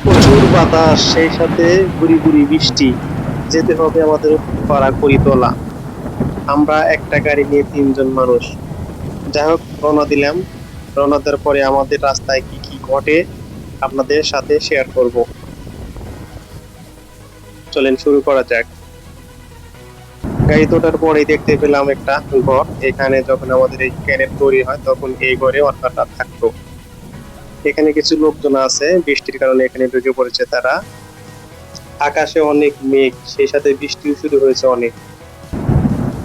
প্রচুর বাতাস, সেই সাথে গুড়ি গুড়ি বৃষ্টি। যেতে হবে আমাদের পাড়া করিতলা। আমরা একটা গাড়ি নিয়ে 3 জন মানুষ। যাই হোক, রওনা দিলাম। রওনা দেওয়ার পরে আমাদের রাস্তায় কি কি ঘটে আপনাদের সাথে শেয়ার করব। চলেন শুরু করা যাক। গাড়িতে ওঠার পরেই দেখতে পেলাম একটা ঘর। এখানে যখন আমাদের এই ক্যানেল তৈরি হয় তখন এই ঘরে ওয়ার্কাররা থাকতো। এখানে কিছু লোকজন আছে, বৃষ্টির কারণে এখানে ঢুকে পড়েছে তারা। আকাশে অনেক মেঘ, সেই সাথে বৃষ্টিও শুরু হয়েছে অনেক।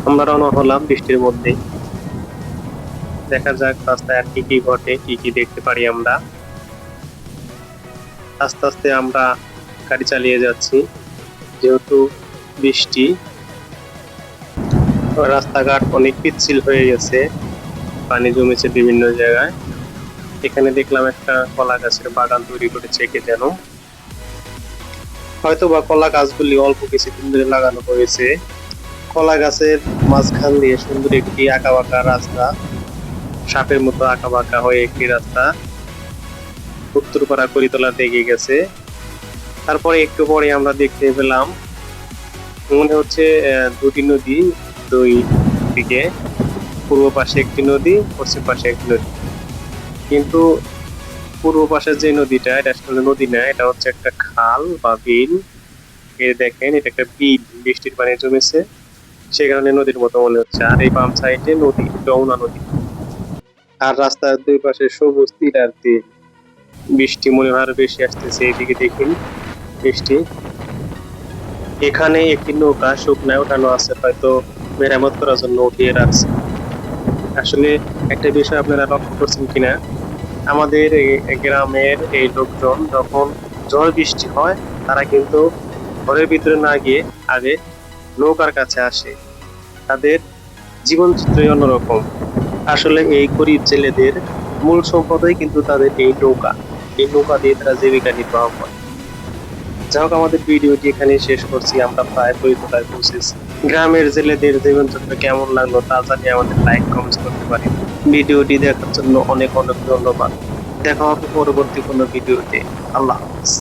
আমরা রওনা হলাম বৃষ্টির মধ্যে। দেখা যাক রাস্তায় আর কি কি ঘটে, কি কি দেখতে পারি আমরা। আস্তে আস্তে আমরা গাড়ি চালিয়ে যাচ্ছি, যেহেতু বৃষ্টি। রাস্তাঘাট অনেক পিচ্ছিল হয়ে গেছে, পানি জমেছে বিভিন্ন জায়গায়। এখানে দেখলাম একটা কলা গাছের বাগান তৈরি করেছে কে যেন। হয়তো বা কলা গাছগুলি অল্প কিছুদিন ধরে লাগানো হয়েছে। কলা গাছের মাঝখান দিয়ে সুন্দর একটি আঁকা বাঁকা রাস্তা, সাপের মতো আঁকা বাঁকা হয়ে একটি রাস্তা উত্তরপাড়া করিতলার দিকে গেছে। তারপরে একটু পরে আমরা দেখতে পেলাম মনে হচ্ছে দুটি নদী, দুই দিকে। পূর্ব পাশে একটি নদী, পশ্চিম পাশে একটি নদী। কিন্তু পূর্ব পাশে যে নদীটা, এটা আসলে নদী না, এটা হচ্ছে একটা খাল বা বিল। এই দেখেন, এটা একটা বিল, বৃষ্টির পানি জমেছে সে কারণে নদীর মতো মনে হচ্ছে। আর এই বাম সাইডে নদী, যমুনা নদী। আর রাস্তার দুই পাশে সবুজ তীর আর তীর। বৃষ্টি মনে হয় আরো বেশি আসতেছে, এইদিকে দেখুন বৃষ্টি। এখানে একটি নৌকা শুকনায় ওঠানো আছে, হয়তো মেরামত করার জন্য উঠিয়ে রাখছে। আসলে একটা বিষয় আপনারা লক্ষ্য করছেন কিনা, আমাদের এই গ্রামের এই লোকজন যখন ঝড় বৃষ্টি হয় তারা কিন্তু ঘরের ভিতরে না গিয়ে আগে নৌকার কাছে আসে। তাদের জীবনচিত্রই অন্যরকম। আসলে এই গরিব জেলেদের মূল সম্পদই কিন্তু তাদের এই নৌকা। এই নৌকা দিয়ে তারা জীবিকা নির্বাহ করে। যাই হোক, আমাদের ভিডিওটি এখানে শেষ করছি। আমরা প্রায় পরিতলায় পৌঁছেছি। গ্রামের জেলেদের জীবনযাত্রা কেমন লাগলো তা জানিয়ে আমাদের লাইক কমেন্ট করতে পারি। ভিডিওটি দেখার জন্য অনেক অনেক ধন্যবাদ। দেখা হবে পরবর্তী কোনো ভিডিওতে। আল্লাহ হাফেজ।